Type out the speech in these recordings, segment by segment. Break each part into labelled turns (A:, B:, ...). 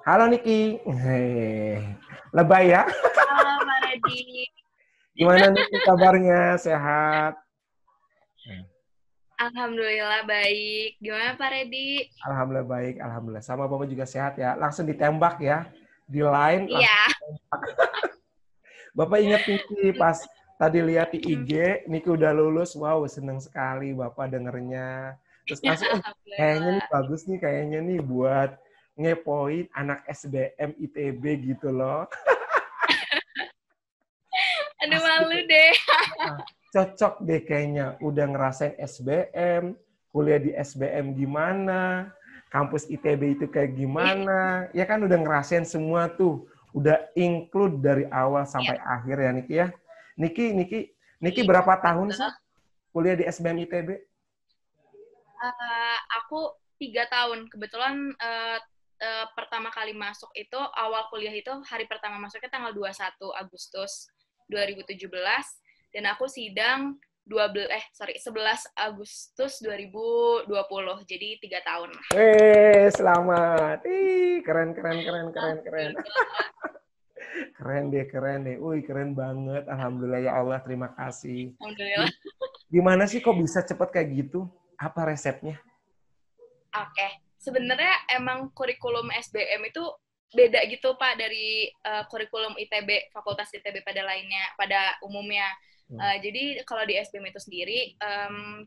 A: Halo Niki. Lebay ya.
B: Halo Pak Redi.
A: Gimana Niki kabarnya? Sehat?
B: Alhamdulillah baik. Gimana Pak Redi?
A: Alhamdulillah baik, alhamdulillah. Sama Bapak juga sehat ya. Langsung ditembak ya. Di line langsung.
B: Iya.
A: Bapak ingat Niki pas tadi lihat di
B: Hmm.
A: IG, Niki udah lulus. Wow, seneng sekali Bapak dengernya. Terus langsung, kayaknya nih
B: Alhamdulillah.
A: bagus nih, kayaknya nih buat ngepoin anak SBM ITB gitu loh.
B: Aduh
A: Asli.
B: malu deh.
A: Nah, cocok deh kayaknya. Udah ngerasain SBM, kuliah di SBM gimana, kampus ITB itu kayak gimana. Ya kan udah ngerasain semua tuh. Udah include dari awal
B: Iya,
A: sampai akhir ya Niki ya. Niki
B: iya,
A: berapa tahun sih
B: betul.
A: kuliah di SBM ITB?
B: Aku 3 tahun. Kebetulan pertama kali masuk itu, awal kuliah itu, hari pertama masuknya tanggal 21 Agustus 2017. Dan aku sidang 11 Agustus 2020. Jadi 3 tahun.
A: Selamat. Ih, keren, keren, keren, keren, keren.
B: Alhamdulillah.
A: Keren deh, keren deh. Wih, keren banget. Alhamdulillah ya Allah, terima kasih.
B: Alhamdulillah.
A: Gimana sih kok bisa cepet kayak gitu? Apa resepnya?
B: Oke, sebenarnya emang kurikulum SBM itu beda gitu Pak dari kurikulum ITB, Fakultas ITB pada lainnya, pada umumnya. Jadi kalau di SBM itu sendiri,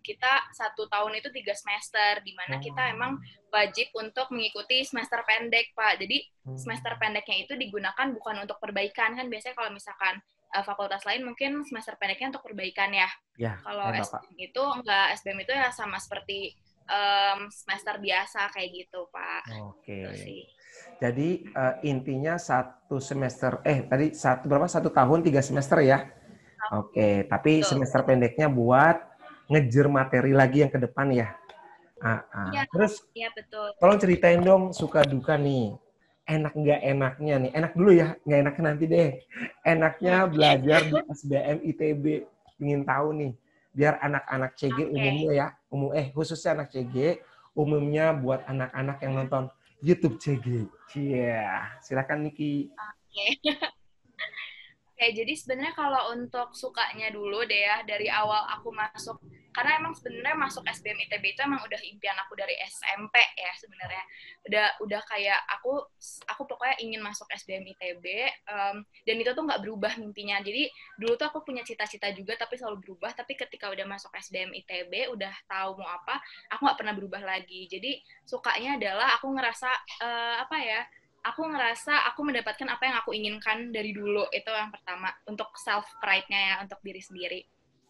B: kita 1 tahun itu 3 semester, di mana kita emang wajib untuk mengikuti semester pendek Pak. Jadi semester pendeknya itu digunakan bukan untuk perbaikan, kan biasanya kalau misalkan fakultas lain mungkin semester pendeknya untuk perbaikan ya.
A: Ya,
B: Kalau
A: Bapak.
B: SBM itu enggak, SBM itu ya sama seperti semester biasa kayak gitu Pak. Itu
A: Oke.
B: sih.
A: Jadi intinya satu semester, tadi berapa? 1 tahun 3 semester ya? Oke, tapi
B: Betul.
A: semester pendeknya buat ngejar materi lagi yang ke depan ya.
B: Iya,
A: Terus
B: iya betul.
A: tolong ceritain dong suka duka nih. Enak nggak enaknya nih? Enak dulu ya, nggak enaknya nanti deh. Enaknya belajar di SBM ITB. Ingin tahu nih, biar anak-anak CG
B: Oke.
A: umumnya ya, khususnya anak CG, umumnya buat anak-anak yang nonton YouTube CG. Iya, silakan Niki.
B: Oke. Oke, jadi sebenarnya kalau untuk sukanya dulu deh ya, dari awal aku masuk, karena emang sebenarnya masuk SBM ITB itu emang udah impian aku dari SMP ya sebenarnya. Udah kayak aku pokoknya ingin masuk SBM ITB, dan itu tuh nggak berubah mimpinya. Jadi dulu tuh aku punya cita-cita juga tapi selalu berubah, tapi ketika udah masuk SBM ITB, udah tahu mau apa, aku nggak pernah berubah lagi. Jadi sukanya adalah aku ngerasa aku ngerasa aku mendapatkan apa yang aku inginkan dari dulu. Itu yang pertama, untuk self pride-nya ya, untuk diri sendiri.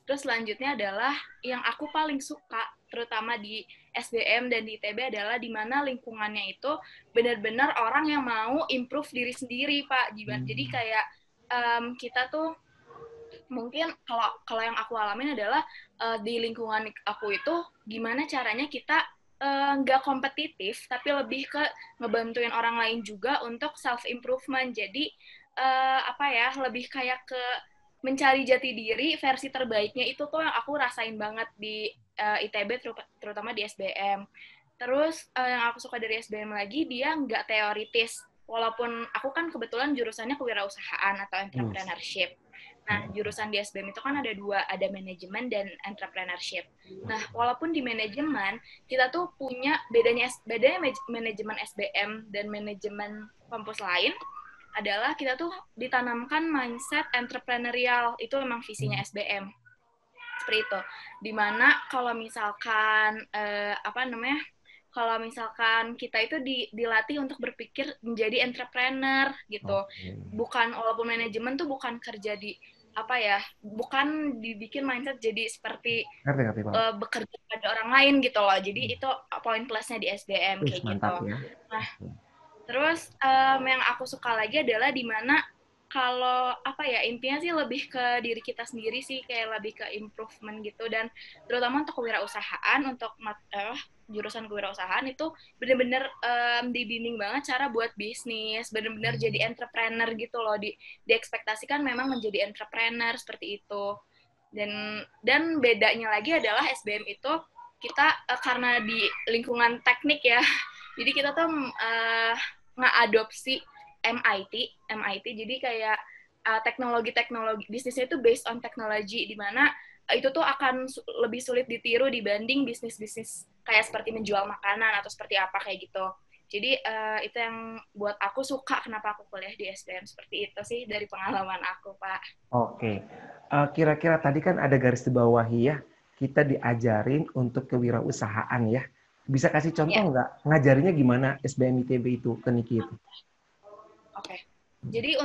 B: Terus selanjutnya adalah yang aku paling suka, terutama di SBM dan di ITB, adalah di mana lingkungannya itu benar-benar orang yang mau improve diri sendiri, Pak. Jadi kayak kita tuh mungkin kalau yang aku alamin adalah di lingkungan aku itu gimana caranya kita nggak kompetitif tapi lebih ke ngebantuin orang lain juga untuk self improvement. Jadi lebih kayak ke mencari jati diri versi terbaiknya. Itu tuh yang aku rasain banget di ITB, terutama di SBM. Terus yang aku suka dari SBM lagi, dia nggak teoritis. Walaupun aku kan kebetulan jurusannya kewirausahaan atau entrepreneurship. Nah, jurusan di SBM itu kan ada dua, ada manajemen dan entrepreneurship. Nah, walaupun di manajemen, kita tuh punya bedanya manajemen SBM dan manajemen kampus lain adalah kita tuh ditanamkan mindset entrepreneurial. Itu memang visinya SBM. Seperti itu. Dimana kalau misalkan kalau misalkan kita itu dilatih untuk berpikir menjadi entrepreneur gitu. Bukan, walaupun manajemen tuh bukan kerja di bukan dibikin mindset jadi seperti
A: Ngerti, Pak.
B: bekerja pada orang lain gitu loh. Jadi itu poin plusnya di SBM kayak gitu.
A: Mantap ya.
B: Nah, Terus yang aku suka lagi adalah di mana kalau apa ya, intinya sih lebih ke diri kita sendiri sih, kayak lebih ke improvement gitu. Dan terutama untuk kewirausahaan, untuk jurusan kewirausahaan itu bener-bener dibimbing banget cara buat bisnis, bener-bener jadi entrepreneur gitu loh. Diekspektasikan memang menjadi entrepreneur seperti itu. Dan bedanya lagi adalah SBM itu kita karena di lingkungan teknik ya, jadi kita tuh ngadopsi MIT, jadi kayak teknologi-teknologi bisnisnya itu based on technology, di mana itu tuh akan lebih sulit ditiru dibanding bisnis-bisnis kayak seperti menjual makanan atau seperti apa kayak gitu. Jadi itu yang buat aku suka kenapa aku kuliah di SBM seperti itu sih dari pengalaman aku, Pak.
A: Oke. Kira-kira tadi kan ada garis di bawahi ya, kita diajarin untuk kewirausahaan ya. Bisa kasih
B: Ya.
A: contoh nggak? Ngajarinnya gimana SBM ITB itu ke Niki itu?
B: Oke. Jadi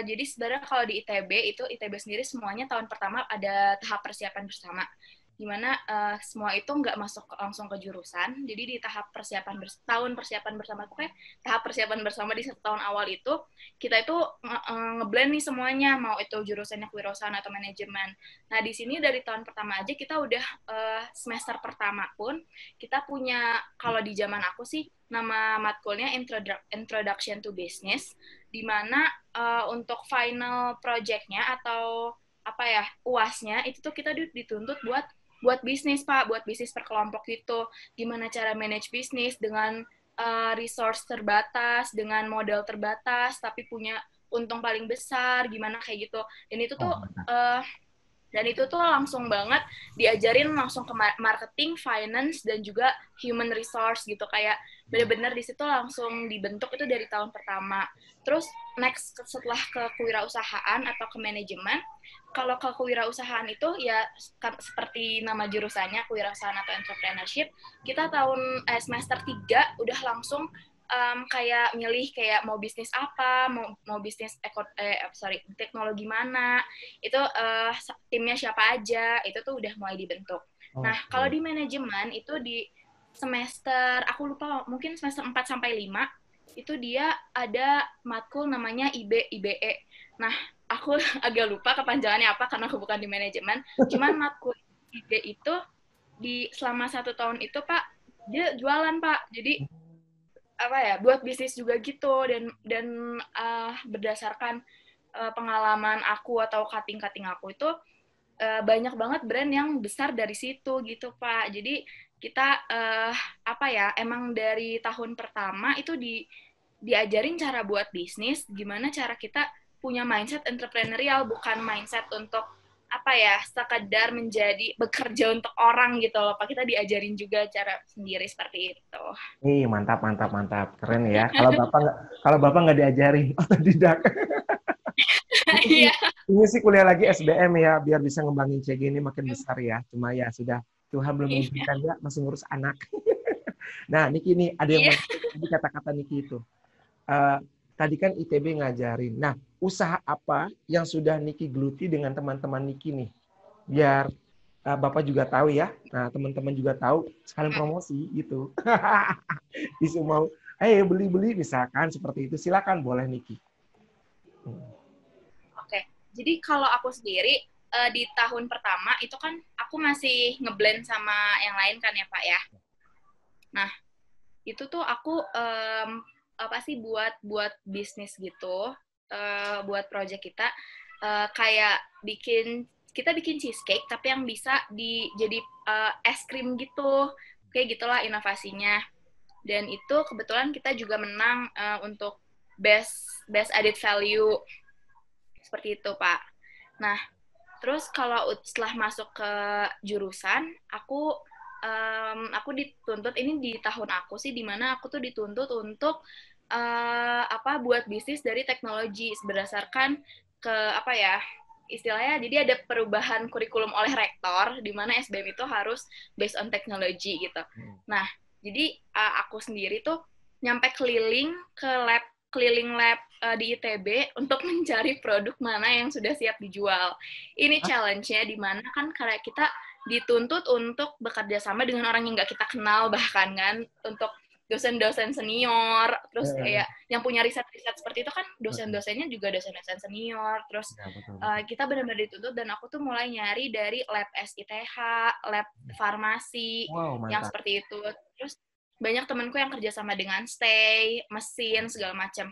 B: jadi sebenarnya kalau di ITB itu ITB sendiri semuanya tahun pertama ada tahap persiapan bersama, di mana semua itu nggak masuk langsung ke jurusan. Jadi di tahap tahun persiapan bersama, pokoknya tahap persiapan bersama di 1 tahun awal itu kita itu ngeblend nih semuanya, mau itu jurusannya kewirausahaan atau manajemen. Nah di sini dari tahun pertama aja kita udah semester pertama pun kita punya, kalau di zaman aku sih nama matkulnya Introduction to Business, di mana untuk final project-nya atau apa ya, UAS-nya itu tuh kita dituntut buat bisnis, Pak, buat bisnis per kelompok gitu. Gimana cara manage bisnis dengan resource terbatas, dengan modal terbatas, tapi punya untung paling besar, gimana kayak gitu.
A: Oh,
B: Dan itu tuh langsung banget diajarin langsung ke marketing, finance, dan juga human resource gitu. Kayak bener-bener di situ langsung dibentuk itu dari tahun pertama. Terus next setelah ke kewirausahaan atau ke manajemen, kalau ke kewirausahaan itu ya seperti nama jurusannya, kewirausahaan atau entrepreneurship, kita semester 3 udah langsung kayak milih kayak mau bisnis apa, mau bisnis teknologi mana, itu timnya siapa aja, itu tuh udah mulai dibentuk. Nah, kalau
A: oke.
B: di manajemen itu di semester, aku lupa, mungkin semester 4 sampai 5 itu dia ada matkul namanya IBE. Nah, aku agak lupa kepanjangannya apa karena aku bukan di manajemen. Cuman matkul IB itu selama 1 tahun itu, Pak, dia jualan, Pak. Jadi apa ya, buat bisnis juga gitu. Dan berdasarkan pengalaman aku atau cutting aku itu banyak banget brand yang besar dari situ gitu, Pak. Jadi kita apa ya, emang dari tahun pertama itu diajarin cara buat bisnis, gimana cara kita punya mindset entrepreneurial, bukan mindset untuk apa ya, sekedar menjadi bekerja untuk orang gitu loh, Pak. Kita diajarin juga cara sendiri seperti itu.
A: Mantap, mantap, mantap. Keren ya. Kalau Bapak nggak diajarin otodidak. Ini sih,
B: Iya.
A: ini sih kuliah lagi SBM ya, biar bisa ngembangin CG ini makin besar ya. Cuma ya sudah, Tuhan belum mengizinkan ya, masih ngurus anak. Nah, Niki ini ada yang
B: Iya.
A: menarik tadi kata-kata Niki itu. Eh, Tadi kan ITB ngajarin. Nah, usaha apa yang sudah Niki geluti dengan teman-teman Niki nih? Biar Bapak juga tahu ya. Nah, teman-teman juga tahu, sekalian promosi gitu. Bisa mau, beli-beli misalkan seperti itu. Silakan, boleh Niki.
B: Oke, jadi kalau aku sendiri di tahun pertama itu kan aku masih ngeblend sama yang lain kan ya, Pak ya. Nah, itu tuh aku apa sih, buat bisnis gitu, buat project kita kayak kita bikin cheesecake tapi yang bisa jadi es krim gitu, kayak gitulah inovasinya. Dan itu kebetulan kita juga menang untuk best added value seperti itu, Pak. Nah, terus kalau setelah masuk ke jurusan, aku dituntut, ini di tahun aku sih, dimana aku tuh dituntut untuk apa, buat bisnis dari teknologi berdasarkan ke apa ya, istilahnya, jadi ada perubahan kurikulum oleh rektor di mana SBM itu harus based on technology gitu. Nah, jadi aku sendiri tuh nyampe keliling lab di ITB untuk mencari produk mana yang sudah siap dijual. Ini challenge-nya di mana kan karena kita dituntut untuk bekerja sama dengan orang yang nggak kita kenal bahkan kan, untuk dosen-dosen senior, terus kayak yang punya riset-riset seperti itu kan dosen-dosennya juga dosen-dosen senior, terus
A: Ya, betul.
B: Kita benar-benar dituntut dan aku tuh mulai nyari dari lab SITH, lab farmasi,
A: Wow,
B: yang
A: mantap.
B: seperti itu. Terus banyak temanku yang kerja sama dengan stay, mesin, segala macam.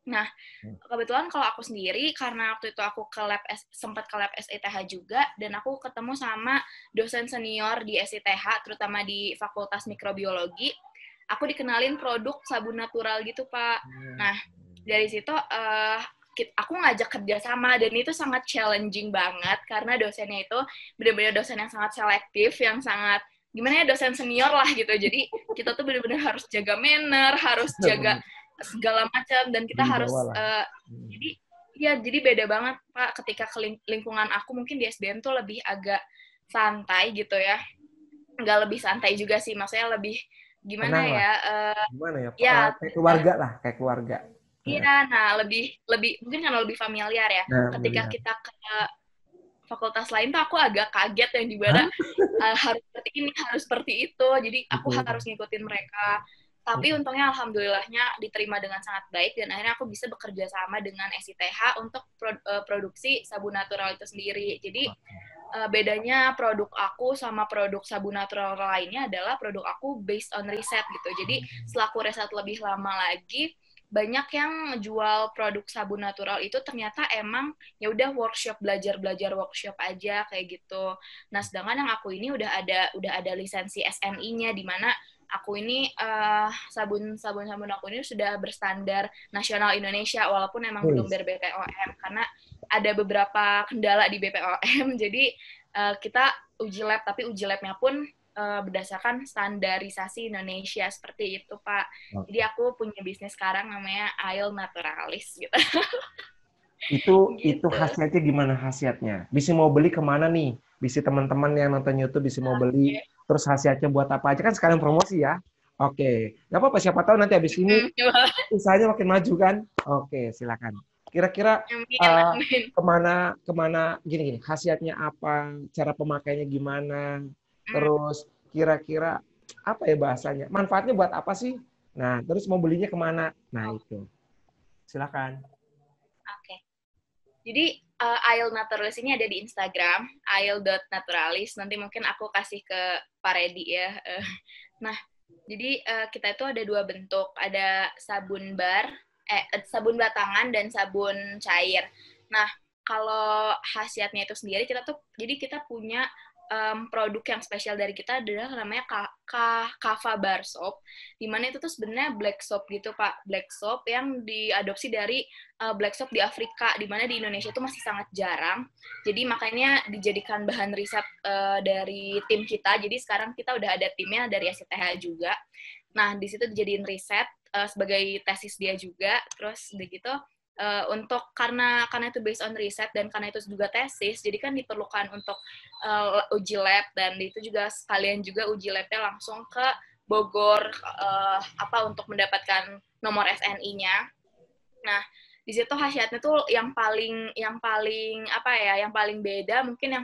B: Nah, kebetulan kalau aku sendiri, karena waktu itu aku sempat ke lab SITH juga, dan aku ketemu sama dosen senior di SITH, terutama di Fakultas Mikrobiologi, aku dikenalin produk sabun natural gitu, Pak. Nah, dari situ aku ngajak kerjasama, dan itu sangat challenging banget, karena dosennya itu benar-benar dosen yang sangat selektif, yang sangat gimana ya, dosen senior lah gitu. Jadi kita tuh benar-benar harus jaga manner, harus jaga segala macam, dan kita harus jadi beda banget Pak ketika ke lingkungan aku. Mungkin di SBM tuh lebih agak santai gitu ya, nggak lebih santai juga sih, maksudnya lebih gimana
A: Tenang lah.
B: ya,
A: Gimana ya?
B: ya
A: Kayak keluarga lah, kayak keluarga.
B: iya, nah lebih lebih mungkin karena lebih familiar ya.
A: Nah,
B: Ketika
A: familiar.
B: kita ke fakultas lain tuh aku agak kaget, yang dimana
A: Hah?
B: harus seperti ini, harus seperti itu, jadi aku
A: Betul.
B: harus ngikutin mereka. Tapi untungnya alhamdulillahnya diterima dengan sangat baik, dan akhirnya aku bisa bekerja sama dengan SITH untuk produksi sabun natural itu sendiri. Jadi bedanya produk aku sama produk sabun natural lainnya adalah produk aku based on riset gitu. Jadi setelah aku riset lebih lama lagi, banyak yang jual produk sabun natural itu ternyata emang ya udah belajar workshop aja kayak gitu. Nah, sedangkan yang aku ini udah ada lisensi SNI-nya, di mana aku ini sabun aku ini sudah berstandar nasional Indonesia, walaupun emang belum BPOM karena ada beberapa kendala di BPOM. Jadi kita uji lab, tapi uji labnya pun berdasarkan standarisasi Indonesia seperti itu, Pak. Jadi aku punya bisnis sekarang namanya Ail Naturalis gitu.
A: Itu
B: Gitu.
A: khasiatnya gimana khasiatnya? Bisa mau beli kemana nih? Bisa teman-teman yang nonton YouTube bisa mau beli.
B: Okay.
A: Terus khasiatnya buat apa aja kan sekalian promosi ya? Oke, nggak apa-apa. Siapa tahu nanti habis ini usahanya makin maju kan? Oke, silakan. Kira-kira
B: Amin, amin.
A: kemana kemana gini khasiatnya apa? Cara pemakainya gimana? Terus kira-kira apa ya bahasanya? Manfaatnya buat apa sih? Nah, terus mau belinya kemana? Nah itu, silakan.
B: Oke. Jadi Ail Naturalis ini ada di Instagram, ail.naturalis. Nanti mungkin aku kasih ke Pak Redi ya. Nah, jadi kita itu ada dua bentuk, ada sabun batangan dan sabun cair. Nah, kalau khasiatnya itu sendiri, jadi kita punya produk yang spesial dari kita adalah namanya Kava Bar Soap, di mana itu tuh sebenarnya black soap gitu Pak, black soap yang diadopsi dari black soap di Afrika, di mana di Indonesia itu masih sangat jarang. Jadi makanya dijadikan bahan riset dari tim kita. Jadi sekarang kita udah ada timnya dari SITH juga. Nah, di situ dijadiin riset sebagai tesis dia juga. Terus begitu untuk karena itu based on riset dan karena itu juga tesis, jadi kan diperlukan untuk uji lab, dan itu juga sekalian juga uji labnya langsung ke Bogor untuk mendapatkan nomor SNI-nya. Nah, di situ khasiatnya tuh yang paling beda, mungkin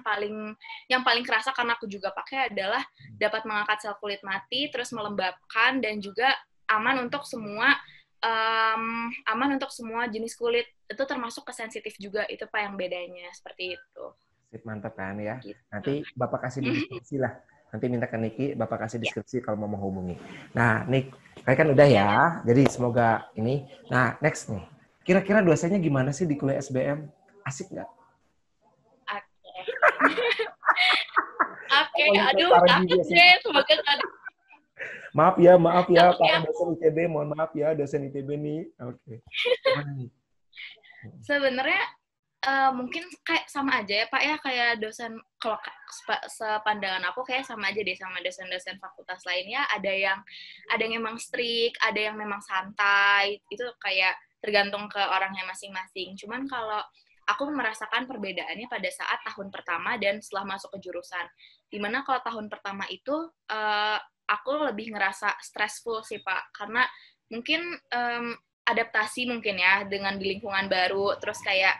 B: yang paling kerasa karena aku juga pakai adalah dapat mengangkat sel kulit mati, terus melembabkan, dan juga aman untuk semua jenis kulit. Itu termasuk ke sensitif juga, itu Pak yang bedanya seperti itu.
A: Sip, mantap kan ya.
B: Gitu.
A: Nanti Bapak kasih di deskripsi lah. Nanti minta ke Niki, Bapak kasih
B: Ya.
A: deskripsi kalau mau menghubungi. Nah, Nik, kayak kan udah ya. Jadi semoga ini. Nah, next nih. Kira-kira dosennya gimana sih di kuliah SBM? Asik nggak?
B: Oke. Aduh, takut deh. Semoga tadi.
A: Maaf ya Pak dosen ITB, mohon maaf ya dosen ITB nih. Oke. Gimana nih?
B: Sebenarnya mungkin kayak sama aja ya Pak ya, kayak dosen, kalau sepandangan aku kayak sama aja deh sama dosen-dosen fakultas lainnya. Ada yang memang strict, ada yang memang santai. Itu kayak tergantung ke orangnya masing-masing. Cuman kalau aku merasakan perbedaannya pada saat tahun pertama dan setelah masuk ke jurusan. Dimana kalau tahun pertama itu aku lebih ngerasa stressful sih Pak, karena mungkin adaptasi mungkin ya dengan di lingkungan baru, terus kayak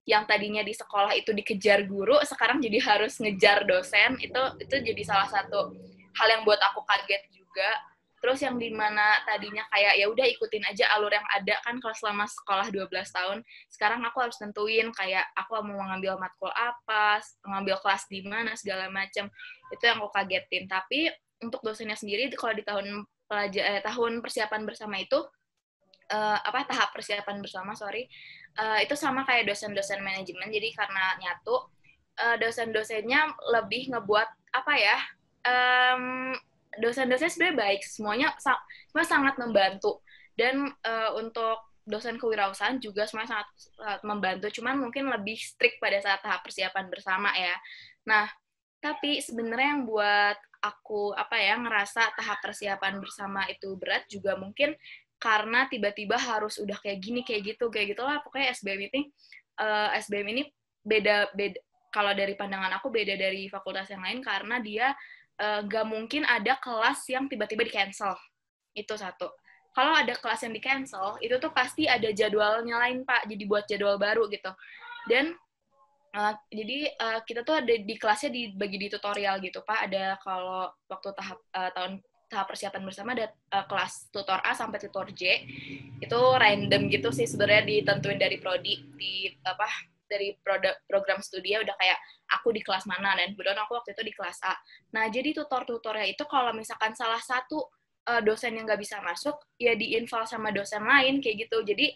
B: yang tadinya di sekolah itu dikejar guru, sekarang jadi harus ngejar dosen. Itu jadi salah satu hal yang buat aku kaget juga. Terus yang dimana tadinya kayak ya udah ikutin aja alur yang ada kan kalau selama sekolah 12 tahun. Sekarang aku harus tentuin kayak aku mau ngambil matkul apa, ngambil kelas di mana segala macam. Itu yang aku kagetin. Tapi untuk dosennya sendiri kalau di tahun persiapan bersama itu tahap persiapan bersama itu sama kayak dosen-dosen manajemen. Jadi karena nyatu dosen-dosennya lebih ngebuat apa ya? Dosen-dosen sebenarnya baik, semua sangat membantu. Dan untuk dosen kewirausahaan juga semuanya sangat, sangat membantu, cuman mungkin lebih strict pada saat tahap persiapan bersama ya. Nah, tapi sebenarnya yang buat aku ngerasa tahap persiapan bersama itu berat juga mungkin karena tiba-tiba harus udah kayak gini kayak gitulah pokoknya SBM ini beda kalau dari pandangan aku beda dari fakultas yang lain karena dia nggak mungkin ada kelas yang tiba-tiba di cancel. Itu satu. Kalau ada kelas yang di cancel itu tuh pasti ada jadwalnya lain Pak, jadi buat jadwal baru gitu. Dan jadi kita tuh ada di kelasnya dibagi di tutorial gitu Pak. Ada kalau waktu tahap persiapan bersama ada kelas tutor A sampai tutor J. Itu random gitu sih sebenarnya ditentuin dari prodi dari program studi udah kayak aku di kelas mana dan kebetulan aku waktu itu di kelas A. Nah, jadi tutor-tutornya itu kalau misalkan salah satu dosen yang nggak bisa masuk, ya diinval sama dosen lain kayak gitu. Jadi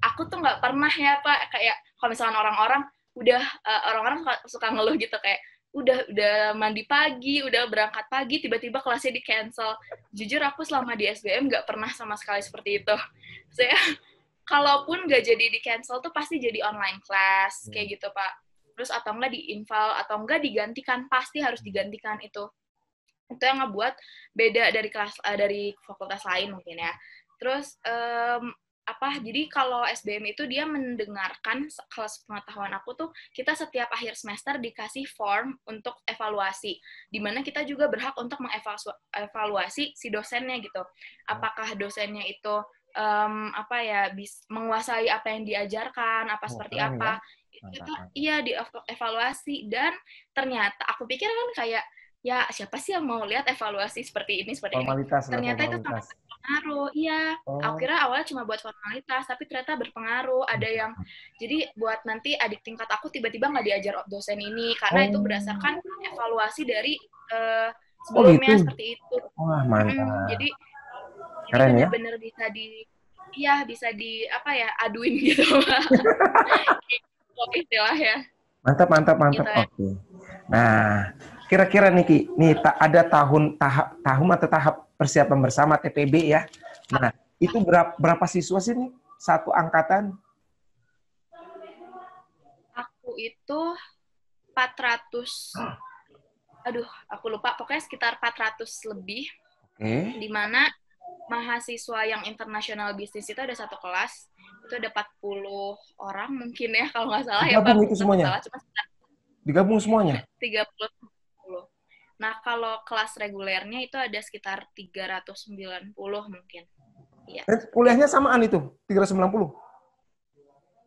B: aku tuh nggak pernah ya Pak kayak kalau misalkan orang-orang suka ngeluh gitu kayak udah mandi pagi, udah berangkat pagi, tiba-tiba kelasnya di cancel. Jujur aku selama di SBM nggak pernah sama sekali seperti itu. Saya kalaupun nggak jadi di cancel tuh pasti jadi online class kayak gitu Pak. Terus atau enggak diinval atau enggak digantikan, pasti harus digantikan itu. Itu yang ngebuat beda dari fakultas lain mungkin ya. Terus jadi kalau SBM itu dia mendengarkan kelas pengetahuan aku tuh kita setiap akhir semester dikasih form untuk evaluasi di mana kita juga berhak untuk mengevaluasi si dosennya gitu. Apakah dosennya itu menguasai apa yang diajarkan, seperti apa. Itu iya dievaluasi dan ternyata aku pikir kan kayak ya siapa sih yang mau lihat evaluasi seperti ini
A: Formalitas
B: ternyata itu sangat berpengaruh. Iya, aku kira awalnya cuma buat formalitas tapi ternyata berpengaruh. Ada yang jadi buat nanti adik tingkat aku tiba-tiba nggak diajar dosen ini karena itu berdasarkan evaluasi dari sebelumnya
A: gitu.
B: seperti itu.
A: Wah, mantap.
B: Jadi
A: keren ya,
B: benar-benar bisa aduin gitu istilah ya.
A: Mantap.
B: Gitu ya.
A: Oke. Nah, kira-kira nih ada tahun atau tahap persiapan bersama TPB ya. Nah, itu berapa siswa sih nih satu angkatan?
B: Aku itu 400. Aduh, aku lupa. Pokoknya sekitar 400 lebih. Di mana mahasiswa yang internasional bisnis itu ada satu kelas. Itu ada 40 orang mungkin ya, kalau nggak salah.
A: Digabung
B: ya,
A: itu semuanya? Digabung semuanya?
B: 30. Nah, kalau kelas regulernya itu ada sekitar 390 mungkin. Iya.
A: Kuliahnya samaan itu, 390?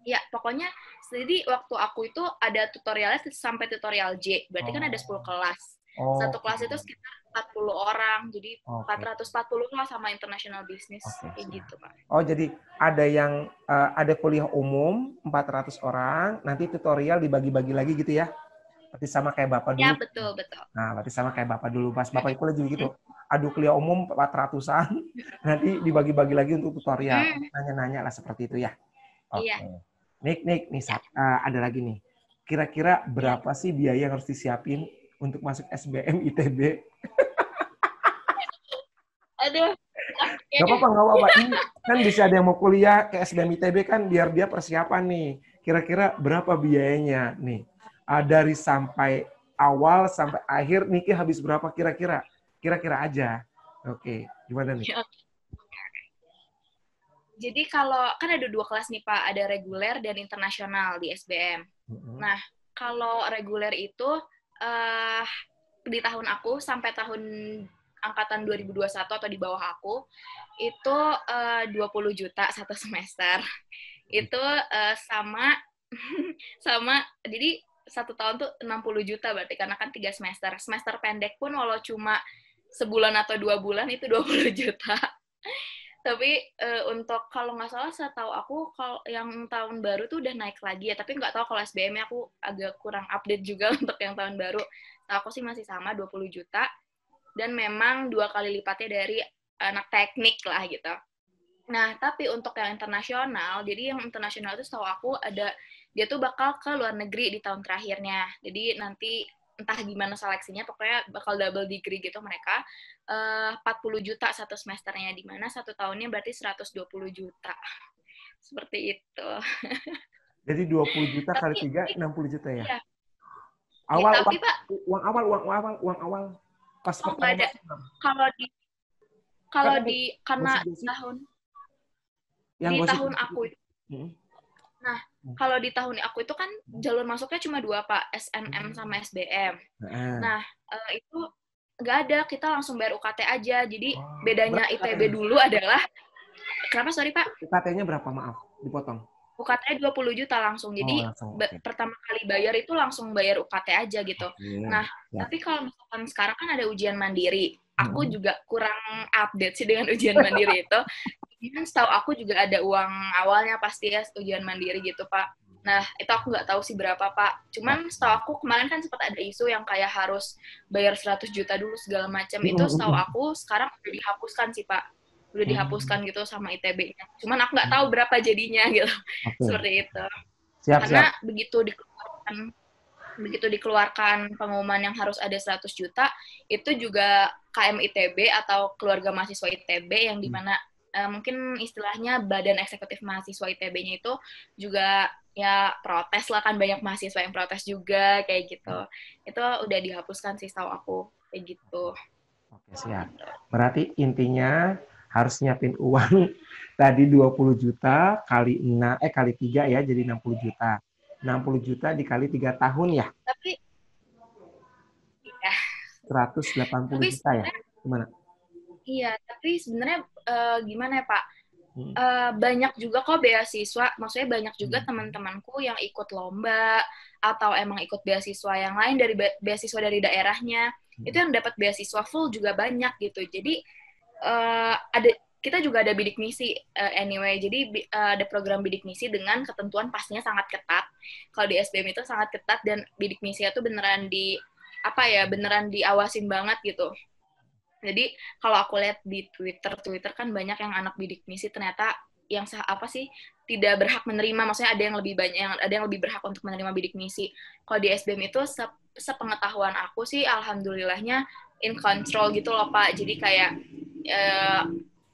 B: Iya, pokoknya jadi waktu aku itu ada tutorialnya sampai tutorial J. Berarti kan ada 10 kelas. Satu kelas itu sekitar 40 orang. Jadi 440 lah sama international business. Kayak gitu, Pak.
A: Oh, jadi ada yang ada kuliah umum 400 orang, nanti tutorial dibagi-bagi lagi gitu ya? Berarti sama kayak Bapak dulu.
B: Ya, betul.
A: Nah, berarti sama kayak Bapak dulu. Pas Bapak kuliah juga gitu. Adu kuliah umum 400-an, nanti dibagi-bagi lagi untuk tutorial. Nanya-nanya lah seperti itu ya? Oke.
B: Iya.
A: Nik, ada lagi nih. Kira-kira berapa sih biaya yang harus disiapin untuk masuk SBM ITB?
B: Aduh.
A: Gak apa-apa. Ini kan bisa ada yang mau kuliah ke SBM ITB kan biar dia persiapan nih. Kira-kira berapa biayanya nih? Dari sampai awal sampai akhir Niki habis berapa kira-kira? Kira-kira aja. Oke, gimana nih?
B: Jadi kalau kan ada 2 kelas nih Pak, ada reguler dan internasional di SBM. Nah, kalau reguler itu di tahun aku sampai tahun angkatan 2021 atau di bawah aku itu 20 juta satu semester. Itu sama jadi satu tahun tuh 60 juta berarti karena kan 3 semester. Semester pendek pun walau cuma sebulan atau 2 bulan itu 20 juta. Tapi untuk kalau nggak salah setahu aku kalau yang tahun baru tuh udah naik lagi ya, tapi nggak tahu kalau SBM-nya aku agak kurang update juga untuk yang tahun baru. Nah, aku sih masih sama 20 juta dan memang 2 kali lipatnya dari anak teknik lah gitu. Nah, tapi untuk yang internasional, jadi yang internasional itu setahu aku dia tuh bakal ke luar negeri di tahun terakhirnya. Jadi nanti entah gimana seleksinya, pokoknya bakal double degree gitu mereka. 40 juta satu semesternya, di mana satu tahunnya berarti 120 juta. Seperti itu.
A: Jadi 20 juta kali
B: Tapi
A: 3, 60 juta ya?
B: iya, ya,
A: Awal,
B: tapi Pak,
A: uang awal. Pas
B: oh nggak
A: pertama
B: ada.
A: masuk.
B: Kalau di
A: Kan
B: kalau
A: ada
B: di karena
A: gosip-gosip.
B: di tahun
A: Gosip-gosip
B: aku
A: itu.
B: itu, nah kalau di tahun aku itu kan jalur masuknya cuma 2 Pak, SNM sama SBM. Nah, itu nggak ada, kita langsung bayar UKT aja. Jadi bedanya
A: Berapa
B: ITB
A: UKT-nya?
B: dulu adalah, kenapa sorry Pak?
A: UKT-nya berapa, maaf, dipotong.
B: UKT-nya 20 juta langsung.
A: Oh,
B: Jadi
A: langsung, oke.
B: pertama kali bayar itu langsung bayar UKT aja gitu. Nah,
A: Ya.
B: tapi kalau misalkan sekarang kan ada ujian mandiri. Aku juga kurang update sih dengan ujian mandiri itu. Cuman setahu aku juga ada uang awalnya pasti ya ujian mandiri gitu, Pak. Nah, itu aku nggak tahu sih berapa, Pak. Cuman setahu aku kemarin kan sempat ada isu yang kayak harus bayar 100 juta dulu segala macam. Itu setahu aku sekarang udah dihapuskan sih, Pak. Udah dihapuskan gitu sama ITB-nya. Cuman aku nggak tahu berapa jadinya gitu.
A: Oke.
B: Seperti itu.
A: Siap.
B: Karena begitu dikeluarkan pengumuman yang harus ada 100 juta, itu juga KM ITB atau keluarga mahasiswa ITB yang dimana mungkin istilahnya badan eksekutif mahasiswa ITB-nya itu juga ya protes lah, kan banyak mahasiswa yang protes juga kayak gitu. Itu udah dihapuskan sih setahu aku kayak gitu.
A: Oke, siap. Berarti intinya harus nyiapin uang tadi 20 juta kali 3 ya, jadi 60 juta. 60 juta dikali 3 tahun ya.
B: Tapi ya,
A: 180
B: tapi
A: juta ya. Gimana?
B: iya, tapi sebenarnya gimana ya Pak? Banyak juga kok beasiswa, maksudnya banyak juga teman-temanku yang ikut lomba atau emang ikut beasiswa yang lain dari beasiswa dari daerahnya, itu yang dapat beasiswa full juga banyak gitu. Jadi kita juga ada bidik misi anyway, jadi ada program bidik misi dengan ketentuan pastinya sangat ketat. Kalau di SBM itu sangat ketat dan bidik misi itu beneran beneran diawasin banget gitu. Jadi kalau aku lihat di Twitter kan banyak yang anak bidik misi ternyata yang tidak berhak menerima, maksudnya ada yang lebih berhak untuk menerima bidik misi. Kalau di SBM itu sepengetahuan aku sih alhamdulillahnya in control gitu loh Pak. Jadi kayak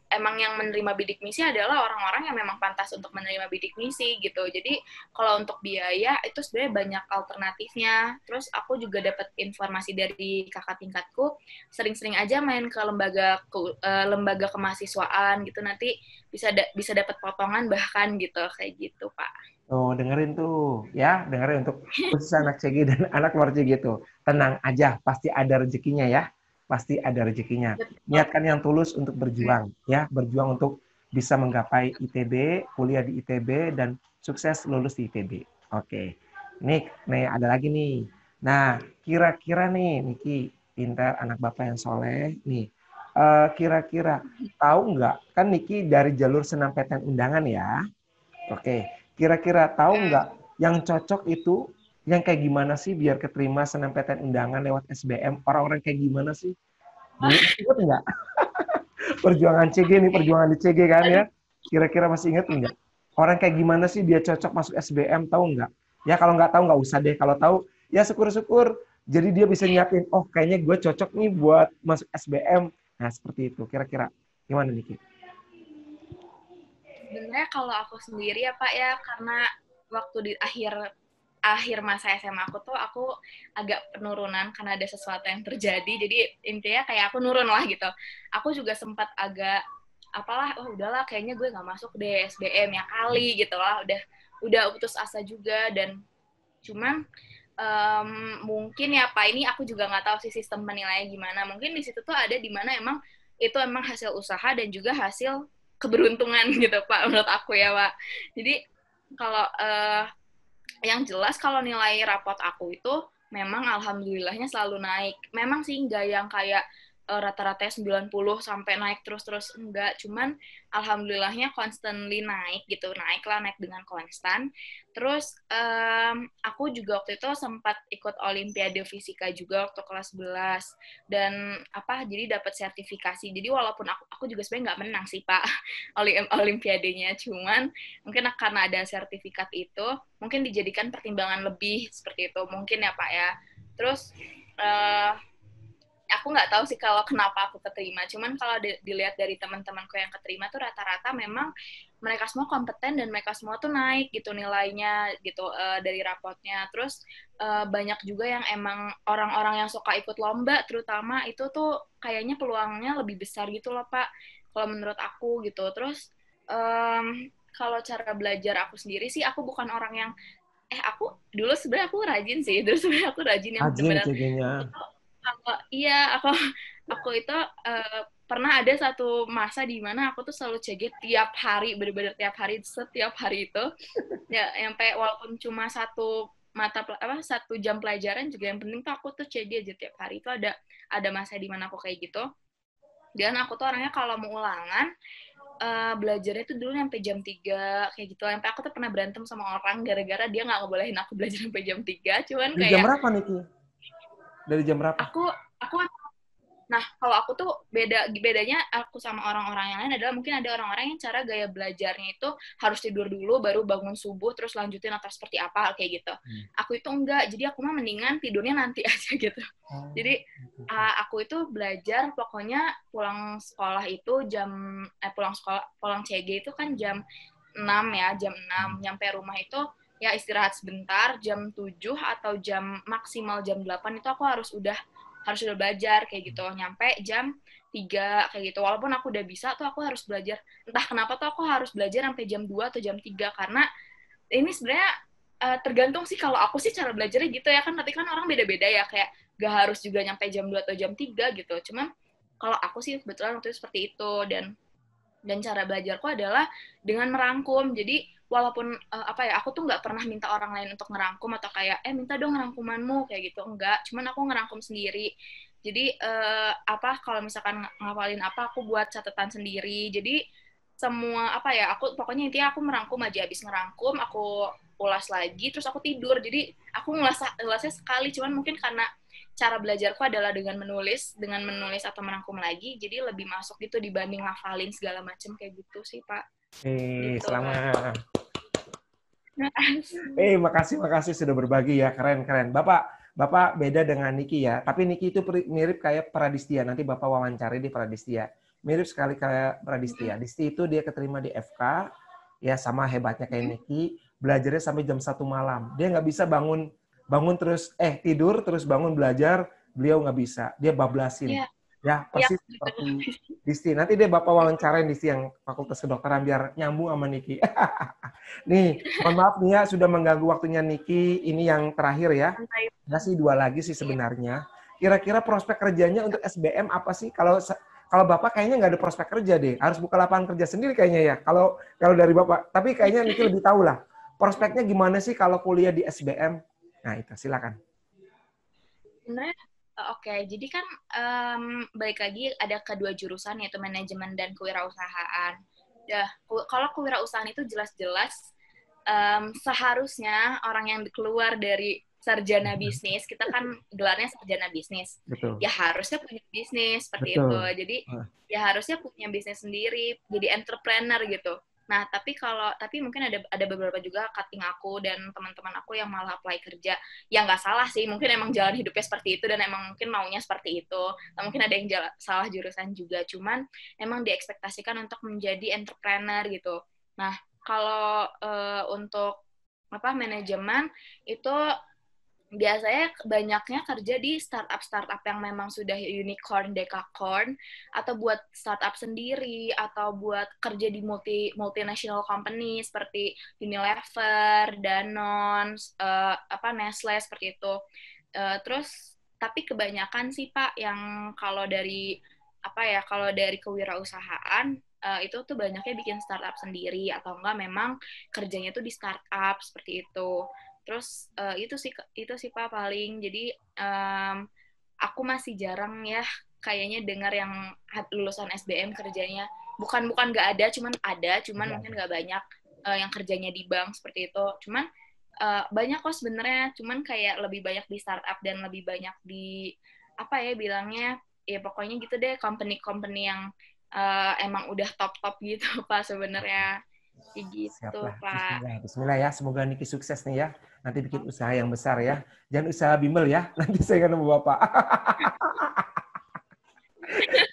B: emang yang menerima bidik misi adalah orang-orang yang memang pantas untuk menerima bidik misi gitu. Jadi kalau untuk biaya itu sebenarnya banyak alternatifnya. Terus aku juga dapat informasi dari kakak tingkatku, sering-sering aja main ke lembaga kemahasiswaan gitu, nanti bisa dapat potongan bahkan gitu kayak gitu Pak.
A: Oh, dengerin tuh ya, dengerin untuk khusus anak CG dan anak luar CG tuh. Tenang aja, pasti ada rezekinya ya. Pasti ada rezekinya. Niatkan yang tulus untuk berjuang ya, berjuang untuk bisa menggapai ITB, kuliah di ITB dan sukses lulus di ITB. Oke. Nih ada lagi nih. Nah, kira-kira nih Niki, pintar, anak bapak yang soleh nih. Kira-kira tahu nggak? Kan Niki dari jalur SNMPTN undangan ya. Oke. Kira-kira tahu nggak yang cocok itu yang kayak gimana sih biar keterima SNMPTN undangan lewat SBM? Orang-orang kayak gimana sih? Dulu ingat nggak? Perjuangan CG nih, perjuangan di CG kan ya? Kira-kira masih ingat nggak? Orang kayak gimana sih dia cocok masuk SBM, tahu nggak? Ya kalau nggak tahu nggak usah deh. Kalau tahu ya syukur-syukur. Jadi dia bisa nyiapin, oh kayaknya gue cocok nih buat masuk SBM. Nah seperti itu. Kira-kira gimana Niki?
B: Sebenarnya kalau aku sendiri ya Pak ya, karena waktu di akhir masa SMA aku agak penurunan karena ada sesuatu yang terjadi, jadi intinya kayak aku nurun lah gitu. Aku juga sempat agak udahlah kayaknya gue nggak masuk deh SBM ya kali gitu lah, udah putus asa juga. Dan cuman mungkin ya Pak, ini aku juga nggak tahu sih sistem penilaiannya gimana, mungkin di situ tuh ada di mana emang itu emang hasil usaha dan juga hasil keberuntungan gitu Pak, menurut aku ya Pak. Jadi kalau yang jelas kalau nilai rapot aku itu memang alhamdulillahnya selalu naik. Memang sih nggak yang kayak rata-ratanya 90 sampai naik terus-terus, enggak, cuman alhamdulillahnya constantly naik gitu, naik dengan konstan. Terus aku juga waktu itu sempat ikut Olimpiade Fisika juga waktu kelas 11 dan jadi dapat sertifikasi. Jadi walaupun aku juga sebenarnya nggak menang sih Pak Olimpiadenya, cuman mungkin karena ada sertifikat itu mungkin dijadikan pertimbangan lebih seperti itu mungkin ya Pak ya. Terus aku nggak tahu sih kalau kenapa aku keterima. Cuman kalau dilihat dari teman-temanku yang keterima tuh rata-rata memang mereka semua kompeten dan mereka semua tuh naik gitu nilainya gitu dari rapotnya. Terus banyak juga yang emang orang-orang yang suka ikut lomba terutama itu tuh kayaknya peluangnya lebih besar gitu loh Pak. Kalau menurut aku gitu. Terus kalau cara belajar aku sendiri sih aku bukan orang yang aku dulu sebenarnya aku rajin sih. Dulu sebenarnya aku rajin yang
A: Rajin
B: benar-benar
A: CG-nya.
B: iya, aku itu pernah ada satu masa di mana aku tuh selalu CG tiap hari, bener-bener tiap hari, setiap hari itu ya sampai walaupun cuma satu jam pelajaran juga yang penting tuh aku tuh CG aja tiap hari. Itu ada masa di mana aku kayak gitu. Dan aku tuh orangnya kalau mau ulangan belajarnya tuh dulu sampai jam 3 kayak gitu. Sampai aku tuh pernah berantem sama orang gara-gara dia nggak ngebolehin aku belajar sampai jam 3. Cuman
A: Dari jam
B: kayak
A: berapa nih, Ki? Dari jam berapa?
B: aku Nah, kalau aku tuh bedanya aku sama orang-orang yang lain adalah mungkin ada orang-orang yang cara gaya belajarnya itu harus tidur dulu baru bangun subuh terus lanjutin atau seperti apa kayak gitu. Aku itu enggak, jadi aku mah mendingan tidurnya nanti aja gitu. Jadi aku itu belajar pokoknya pulang CG itu kan jam 6 ya, jam 6 nyampe rumah itu ya istirahat sebentar, jam 7 atau maksimal jam 8 itu aku harus udah belajar kayak gitu, nyampe jam 3 kayak gitu. Walaupun aku udah bisa tuh aku harus belajar. Entah kenapa tuh aku harus belajar sampai jam 2 atau jam 3 karena ini sebenarnya tergantung sih. Kalau aku sih cara belajarnya gitu ya kan, tapi kan orang beda-beda ya, kayak gak harus juga nyampe jam 2 atau jam 3 gitu. Cuman kalau aku sih kebetulan waktu itu seperti itu, dan cara belajarku adalah dengan merangkum. Jadi walaupun aku tuh nggak pernah minta orang lain untuk ngerangkum atau kayak minta dong rangkumanmu kayak gitu, enggak, cuman aku ngerangkum sendiri. Jadi kalau misalkan ngapalin aku buat catatan sendiri. Jadi semua aku pokoknya intinya aku merangkum aja, habis ngerangkum aku ulas lagi terus aku tidur. Jadi aku ngulasnya sekali, cuman mungkin karena cara belajarku adalah dengan menulis atau merangkum lagi, jadi lebih masuk gitu dibanding ngafalin segala macam kayak gitu sih Pak. Gitu.
A: Selamat. Makasih sudah berbagi ya, keren. Bapak beda dengan Niki ya, tapi Niki itu mirip kayak Pradistia. Nanti Bapak wawancari di Pradistia. Mirip sekali kayak Pradistia. Disti itu dia keterima di FK, ya sama hebatnya kayak Niki, belajarnya sampai jam 1 malam. Dia nggak bisa bangun terus tidur terus bangun belajar, beliau nggak bisa. Dia bablasin. Ya, persis seperti Disti. Nanti dia Bapak wawancarain Disti yang Fakultas Kedokteran biar nyambung sama Niki. Nih, mohon maaf nih ya sudah mengganggu waktunya Niki. Ini yang terakhir ya. Nggak sih, 2 lagi sih sebenarnya. Kira-kira prospek kerjanya untuk SBM apa sih? Kalau Bapak kayaknya nggak ada prospek kerja deh. Harus buka lapangan kerja sendiri kayaknya ya. Kalau dari Bapak. Tapi kayaknya Niki lebih tahu lah. Prospeknya gimana sih kalau kuliah di SBM? Nah, itu silakan.
B: Sebenarnya Oke, jadi kan balik lagi ada kedua jurusan yaitu manajemen dan kewirausahaan. Ya, kalau kewirausahaan itu jelas-jelas seharusnya orang yang keluar dari sarjana bisnis, kita kan gelarnya sarjana bisnis.
A: Betul.
B: Ya harusnya punya bisnis seperti itu. Jadi ya harusnya punya bisnis sendiri, jadi entrepreneur gitu. Nah, tapi mungkin ada beberapa juga cutting aku dan teman-teman aku yang malah apply kerja. Ya nggak salah sih, mungkin emang jalan hidupnya seperti itu dan emang mungkin maunya seperti itu. Nah, mungkin ada yang salah jurusan juga, cuman emang diekspektasikan untuk menjadi entrepreneur gitu. Nah, kalau untuk manajemen itu biasanya banyaknya kerja di startup yang memang sudah unicorn, decacorn, atau buat startup sendiri, atau buat kerja di multinational company seperti Unilever, Danone, Nestle seperti itu. Terus tapi kebanyakan sih Pak yang kalau dari kewirausahaan itu tuh banyaknya bikin startup sendiri atau enggak memang kerjanya tuh di startup seperti itu. Terus itu sih Pak paling. Jadi aku masih jarang ya kayaknya dengar yang lulusan SBM kerjanya bukan nggak ada, cuman mungkin nggak banyak yang kerjanya di bank seperti itu. Cuman banyak kok sebenarnya, cuman kayak lebih banyak di startup dan lebih banyak di apa ya bilangnya, ya pokoknya gitu deh, company-company yang emang udah top-top gitu Pak sebenarnya. Kayak gitu
A: Siaplah.
B: Pak.
A: Bismillah. Bismillah ya. Semoga Niki sukses nih ya. Nanti bikin usaha yang besar ya. Jangan usaha bimbel ya. Nanti saya akan nemu Bapak.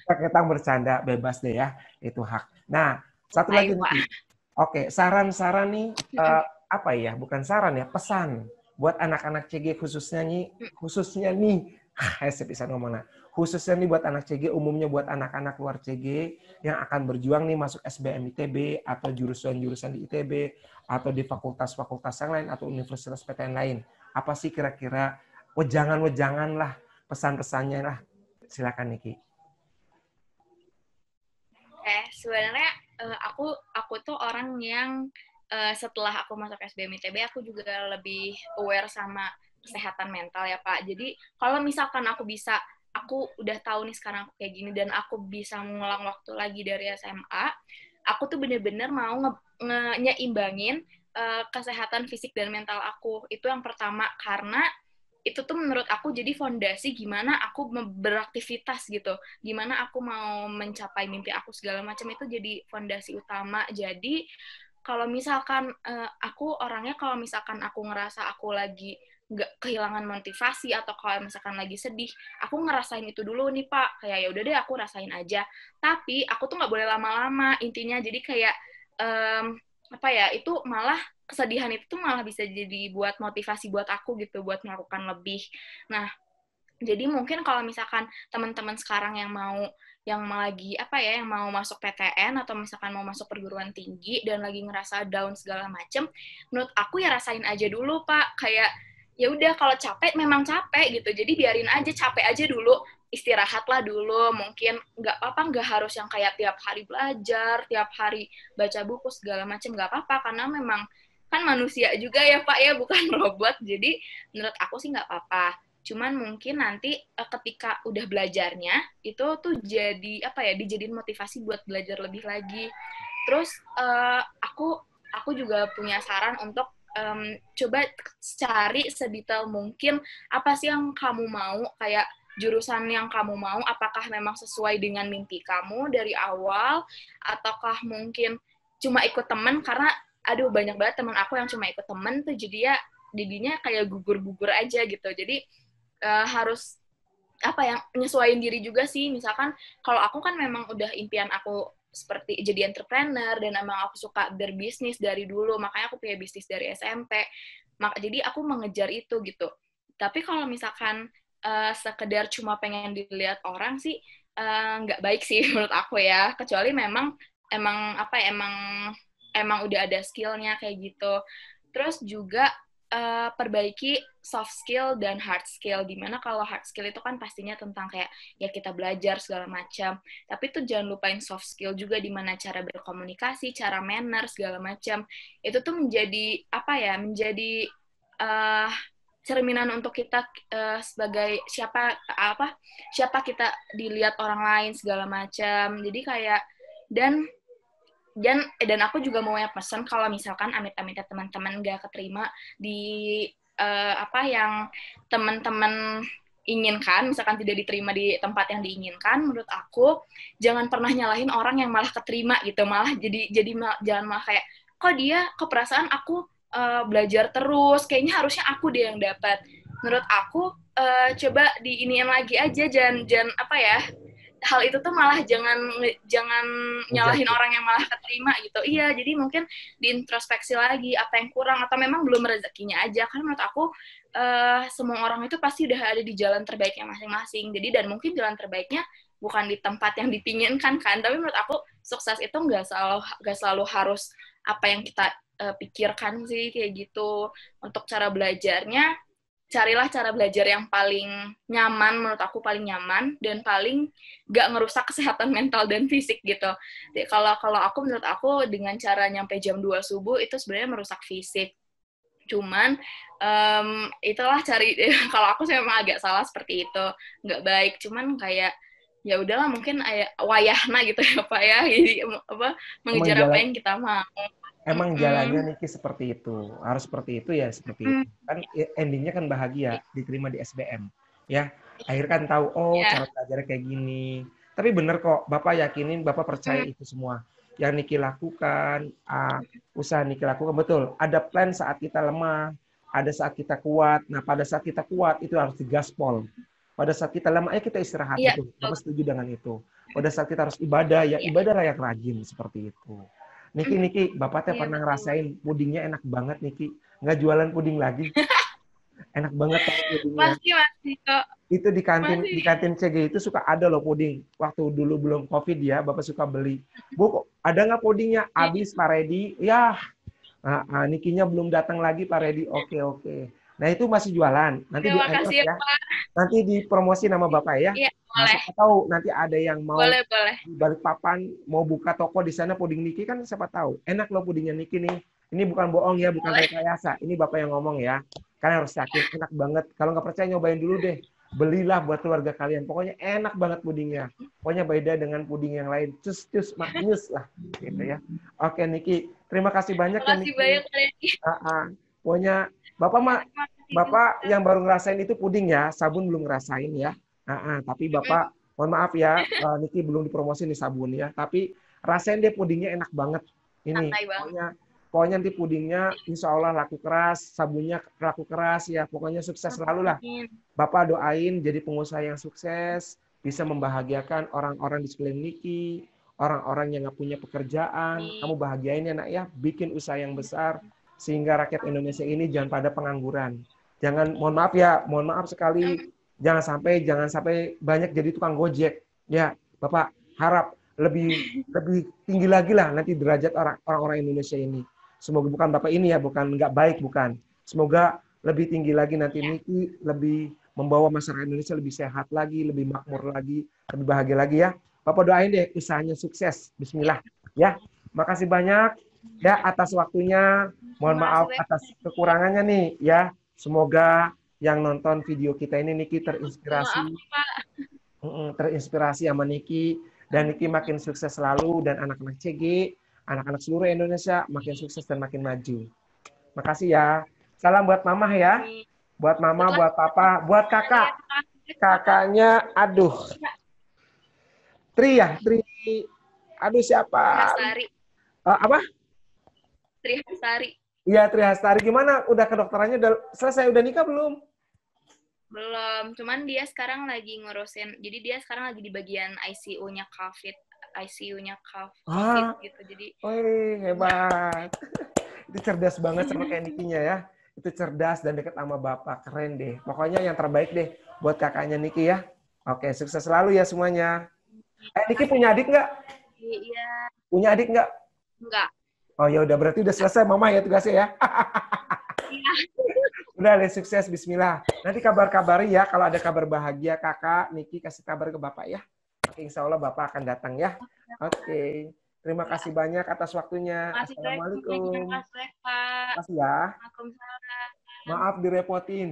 A: Kita bercanda, bebas deh ya. Itu hak. Nah, satu lagi
B: Baik Pak.
A: Niki. Oke, saran-saran nih, apa ya? Bukan saran ya, pesan buat anak-anak CG khususnya nih, saya bisa ngomong khususnya nih buat anak CG, umumnya buat anak-anak luar CG yang akan berjuang nih masuk SBM ITB atau jurusan-jurusan di ITB atau di fakultas-fakultas yang lain atau universitas PTN lain. Apa sih kira-kira wejangan-wejangan lah, pesan-pesannya lah. Silakan Niki.
B: Sebenarnya aku tuh orang yang setelah aku masuk SBM ITB aku juga lebih aware sama kesehatan mental ya Pak. Jadi kalau misalkan aku udah tahu nih sekarang aku kayak gini dan aku bisa mengulang waktu lagi dari SMA, aku tuh bener-bener mau nyeimbangin kesehatan fisik dan mental aku. Itu yang pertama, karena itu tuh menurut aku jadi fondasi gimana aku beraktivitas gitu, gimana aku mau mencapai mimpi aku segala macam, itu jadi fondasi utama. Jadi kalau misalkan aku orangnya, kalau misalkan aku ngerasa aku lagi nggak kehilangan motivasi atau kalau misalkan lagi sedih, aku ngerasain itu dulu nih Pak, kayak ya udah deh aku rasain aja, tapi aku tuh nggak boleh lama-lama intinya. Jadi kayak apa ya, itu malah kesedihan itu tuh malah bisa jadi buat motivasi buat aku gitu, buat melakukan lebih. Nah, jadi mungkin kalau misalkan teman-teman sekarang yang lagi apa ya, yang mau masuk PTN atau misalkan mau masuk perguruan tinggi dan lagi ngerasa down segala macem, menurut aku ya rasain aja dulu Pak. Kayak ya udah, kalau capek memang capek gitu, jadi biarin aja, capek aja dulu, istirahatlah dulu. Mungkin nggak apa-apa, nggak harus yang kayak tiap hari belajar, tiap hari baca buku segala macem, nggak apa-apa, karena memang kan manusia juga ya Pak ya, bukan robot. Jadi menurut aku sih nggak apa-apa. Cuman mungkin nanti ketika udah belajarnya itu tuh jadi apa ya, dijadiin motivasi buat belajar lebih lagi. Terus aku juga punya saran untuk coba cari sedetail mungkin apa sih yang kamu mau, kayak jurusan yang kamu mau, apakah memang sesuai dengan mimpi kamu dari awal, ataukah mungkin cuma ikut temen, karena aduh banyak banget teman aku yang cuma ikut temen tuh jadi ya didinya kayak gugur-gugur aja gitu. Jadi harus apa yang nyesuaiin diri juga sih. Misalkan kalau aku kan memang udah impian aku seperti jadi entrepreneur dan emang aku suka berbisnis dari dulu, makanya aku punya bisnis dari SMP. Jadi aku mengejar itu gitu. Tapi kalau misalkan sekedar cuma pengen dilihat orang sih nggak baik sih menurut aku ya. Kecuali memang apa ya, emang udah ada skillnya kayak gitu. Terus juga perbaiki soft skill dan hard skill. Dimana kalau hard skill itu kan pastinya tentang kayak ya kita belajar segala macam. Tapi tuh jangan lupain soft skill juga, dimana cara berkomunikasi, cara manner segala macam. Itu tuh menjadi apa ya? Menjadi uh, cerminan untuk kita sebagai siapa kita dilihat orang lain segala macam. Jadi kayak dan dan aku juga mau ya pesan, kalau misalkan amit-amitnya teman-teman nggak keterima di apa yang teman-teman inginkan, misalkan tidak diterima di tempat yang diinginkan, menurut aku jangan pernah nyalahin orang yang malah keterima gitu, malah jangan malah kayak kok perasaan aku belajar terus, kayaknya harusnya aku deh yang dapat. Menurut aku coba diiniin lagi aja, jangan apa ya, hal itu tuh malah jangan jangan nyalahin orang yang malah keterima gitu. Iya, jadi mungkin diintrospeksi lagi apa yang kurang, atau memang belum rezekinya aja. Karena menurut aku semua orang itu pasti udah ada di jalan terbaiknya masing-masing. Jadi dan mungkin jalan terbaiknya bukan di tempat yang dipinginkan kan, tapi menurut aku sukses itu nggak selalu harus apa yang kita pikirkan sih kayak gitu. Untuk cara belajarnya, carilah cara belajar yang paling nyaman, menurut aku paling nyaman dan paling gak ngerusak kesehatan mental dan fisik gitu. Jadi, kalau aku, menurut aku dengan cara nyampe jam 2 subuh itu sebenarnya merusak fisik. Cuman itulah kalau aku sih memang agak salah seperti itu, nggak baik. Cuman kayak ya udahlah mungkin wayahna gitu ya Pak ya, jadi apa
A: Emang
B: mengejar apa
A: jalan
B: yang kita mau.
A: Emang jalannya Niki seperti itu. Harus seperti itu ya seperti itu.
B: Mm,
A: Kan endingnya kan bahagia, diterima di SBM. Ya, akhirnya kan tahu, oh
B: ya.
A: cara belajarnya kayak gini. Tapi bener kok, Bapak yakinin, Bapak percaya
B: Mm,
A: itu semua. Yang Niki lakukan, usaha Niki lakukan, betul. Ada plan saat kita lemah, ada saat kita kuat. Nah, pada saat kita kuat, itu harus digaspol. Pada saat kita lemah, kita istirahat.
B: iya,
A: Betul,
B: betul.
A: Bapak setuju dengan itu. Pada saat kita harus ibadah, ya
B: Iya,
A: ibadah yang rajin, seperti itu. Niki, Bapak teh
B: iya
A: pernah
B: betul.
A: ngerasain pudingnya enak banget, Niki. Nggak jualan puding lagi. Enak banget tau pudingnya.
B: Masih masih kok,
A: Itu di
B: masih.
A: kantin CG itu suka ada loh puding. Waktu dulu belum COVID ya, Bapak suka beli. Bu, ada nggak pudingnya? Habis, Pak Redi. Ya, Nikinya belum datang lagi, Pak Redi. Oke, oke. Nah, itu masih jualan. Nanti di
B: Terima kasih
A: endorse
B: ya
A: ya.
B: Pak.
A: Nanti dipromosi nama Bapak ya.
B: Iya,
A: Nah,
B: boleh.
A: siapa tahu nanti ada yang mau
B: Boleh, boleh.
A: di Balikpapan mau buka toko di sana puding Niki kan siapa tahu. Enak loh pudingnya Niki nih. Ini bukan bohong ya, bukan
B: Boleh.
A: rekayasa. Ini Bapak yang ngomong ya. Kalian harus yakin enak banget. Kalau nggak percaya nyobain dulu deh. Belilah buat keluarga kalian. Pokoknya enak banget pudingnya. Pokoknya beda dengan puding yang lain. Cus maknyus lah gitu ya. Oke Niki, terima kasih banyak ya
B: Makasih
A: Niki.
B: banyak Reni.
A: Pokoknya Bapak
B: Ya,
A: mah
B: makasih
A: Bapak
B: juga.
A: yang baru ngerasain itu puding ya, sabun belum ngerasain ya. Tapi Bapak, mohon maaf ya, Niki belum dipromosi nih sabun ya. Tapi rasain deh pudingnya enak banget. Ini,
B: Santai banget.
A: pokoknya nanti pudingnya insya Allah laku keras, sabunnya laku keras ya. Pokoknya sukses selalu lah.
B: Amin.
A: Bapak doain jadi pengusaha yang sukses, bisa membahagiakan orang-orang di sekeliling Niki, orang-orang yang nggak punya pekerjaan. Kamu
B: Amin.
A: bahagiain ya nak ya, bikin usaha yang besar, sehingga rakyat Indonesia ini jangan pada pengangguran. Jangan, mohon maaf sekali, jangan sampai banyak jadi tukang gojek. Ya, Bapak harap lebih lebih tinggi lagi lah nanti derajat orang-orang Indonesia ini. Semoga bukan Bapak ini ya, bukan nggak baik, bukan. Semoga lebih tinggi lagi nanti
B: Ya,
A: Niki lebih membawa masyarakat Indonesia lebih sehat lagi, lebih makmur lagi, lebih bahagia lagi ya. Bapak doain deh usahanya sukses.
B: ya.
A: Bismillah. Ya, makasih banyak ya atas waktunya. Mohon
B: Terima kasih
A: maaf
B: banyak
A: atas
B: Reni.
A: kekurangannya nih ya. Semoga yang nonton video kita ini Niki
B: Maaf
A: terinspirasi,
B: nih Pak.
A: terinspirasi sama Niki dan Niki makin sukses selalu dan anak-anak CG, anak-anak seluruh Indonesia makin sukses dan makin maju. Makasih ya. Salam buat Mama ya.
B: Amin.
A: Buat Mama,
B: Betul
A: buat Papa, buat
B: kalian.
A: Kakak.
B: Makasih Kakak.
A: Kakaknya, aduh. Tri ya, Tri. Aduh siapa?
B: Trihastari.
A: Apa?
B: Trihastari.
A: Iya, Tri Hastari. Gimana? Udah kedokterannya udah selesai? Udah nikah belum?
B: Belum, cuman dia sekarang lagi ngurusin, jadi dia sekarang lagi di bagian ICU-nya COVID, ICU-nya COVID
A: Ah,
B: gitu. Jadi
A: wih, hebat. Itu cerdas banget sama kayak Nikinya ya. Itu cerdas dan dekat sama Bapak. Keren deh. Pokoknya yang terbaik deh buat kakaknya Niki ya. Oke, sukses selalu ya semuanya. Niki punya adik nggak?
B: iya,
A: Punya adik nggak?
B: enggak.
A: Oh ya udah berarti udah selesai Mama ya tugasnya ya.
B: Iya,
A: Udah deh sukses Bismillah. Nanti kabar-kabari ya kalau ada kabar bahagia kakak Niki kasih kabar ke Bapak ya. Oke, insya Allah Bapak akan datang ya. Oke. Terima
B: ya.
A: kasih banyak atas waktunya.
B: Makasih banyak,
A: Assalamualaikum.
B: makasih Pak.
A: Makasih ya.
B: Waalaikumsalam.
A: Maaf direpotin.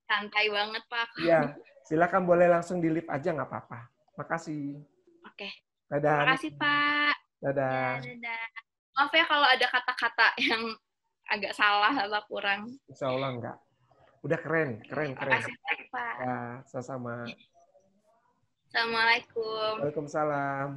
B: Santai banget Pak.
A: Iya. Silakan boleh langsung di live aja nggak apa-apa. Makasih.
B: Oke,
A: Dadah.
B: makasih Pak. Ya,
A: Dadah.
B: dadah. Maaf ya kalau ada kata-kata yang agak salah atau kurang.
A: Insya Allah enggak. Udah keren, keren, keren.
B: Makasih Pak.
A: Ya, sama-sama.
B: Assalamualaikum.
A: Waalaikumsalam.